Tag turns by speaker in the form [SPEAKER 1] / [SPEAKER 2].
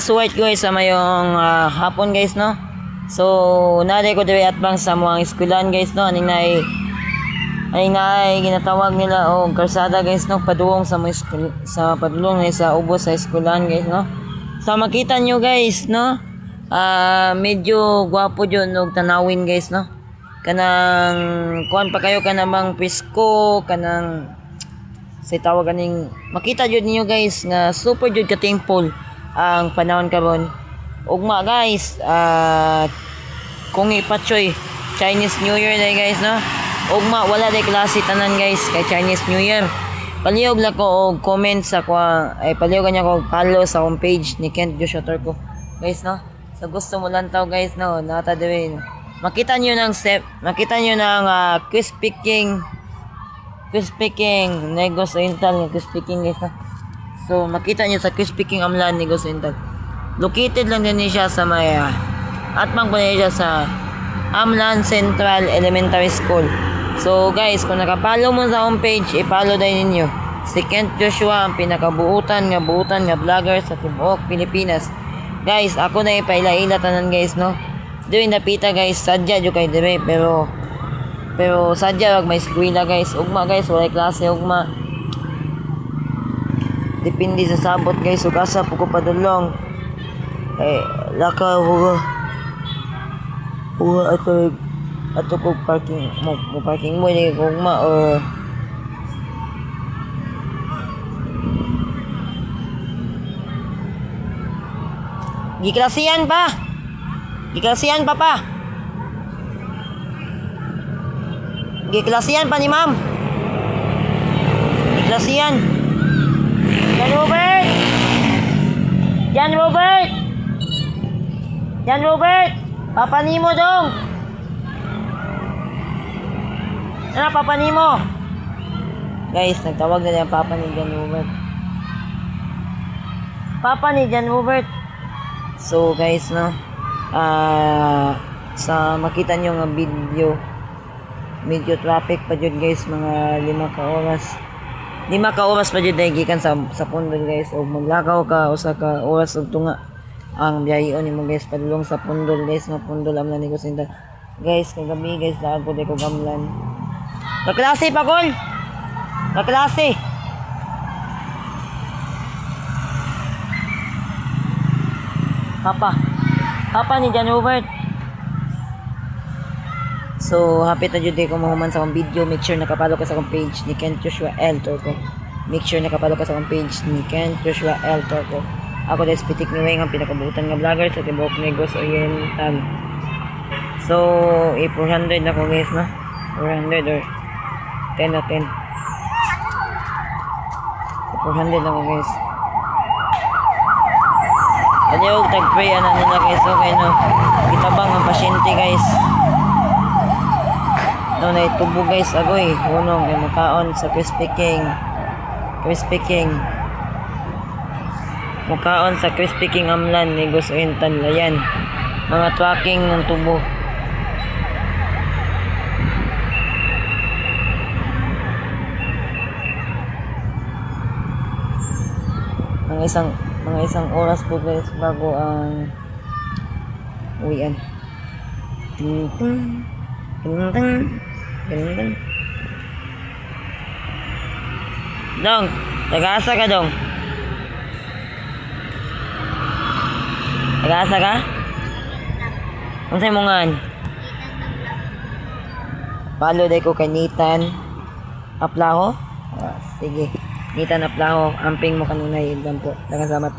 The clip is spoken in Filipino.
[SPEAKER 1] suwait guys sa mayong hapon guys no. So naday ko diri atbang sa mga eskwelahan guys no. Aning nay ginatawag nila o karsada guys no, padulong sa mga sa padulong sa ubos sa eskwelahan guys no. So makita nyo guys no, medyo gwapo jud og tanawin guys no. Kanang kuan pa kayo kanang presko kanang say tawag ganing makita jud ninyo guys nga super jud ka thankful ang panahon karon. Ugma guys, kung ipatsoy Chinese New Year day guys no. Ugma wala day klase tanan guys kay Chinese New Year. Palihog lang ko og comment sa palihog niya ko follow sa homepage ni Kent Joshua Turco guys no. So gusto mo lang taw guys no, nata dire no. Makita niyo ng Crispy King Negos Oriental, Crispy King guys no. So makita niyo sa Crispy King Amlan Negos Oriental. Located lang din siya sa may atmang po niya sa Amlan Central Elementary School. So guys, kung nakapollow mo sa homepage, i-follow din ninyo si Kent Joshua, ang pinakabuutan nga vlogger sa tibuok Pilipinas. Guys, ako na ipaila-ila tanan guys no. Dili napita guys, sadya jud kay dire pero sadya wag may eskwela guys. Ugma guys, walay klase ugma. Depende sa sabot guys, ug asa po ko padulong. Laka huwa ato ko parking mo parking mo ni ugma or giklasiyan pa giklasiyan pa ni ma'am. Giklasiyan. Jan Robert. Papa nimo dong. Ano papa nimo? Guys, nagtawag na yung papa ni Jan Robert. Papa ni Jan Robert. So guys no, sa makita nyo nga medyo traffic pa jud guys, mga 5 ka oras pa jud dahil gikan sa Pundol guys. O maglakaw ka usa ka oras ug tunga ang biyaheon nimo guys padulong sa Pundol guys no. Pundol Amlan Negos Oriental guys. Kagabi guys laag ko ko gamlan kaklase pa kol kaklase. Papa ni Jan Robert. So happy ta jud ko mahuman sa akong video. Make sure nakapalo ka sa akong page ni Kent Joshua L. Turco. Make sure nakapalo ka sa akong page ni Kent Joshua L. Turco. Ako dahil Pitik ni Weng, ang pinakabutan nga vlogger sa tibuok Negos Oriental. So 400 na ko guys no, 400 or 10 na 10 400 na ko guys. Kanyog tag-pray ana nila guys. Okay no, kitabang ang pasyente guys no, na itubo guys agoy hunong kay makaon sa Crispy King makaon sa Crispy King Amlan Negos Oriental. Ayan mga tracking ng tubo. Mga isang oras po guys bago ang uwian. Ting. Dong, tagaasa ka dong. Tagaasa ka? Unsay mo ngan? Follow day ko kay Nathan Aplaho. Sige. Nathan Aplaho, amping mo kanunay idam po. Nakasamat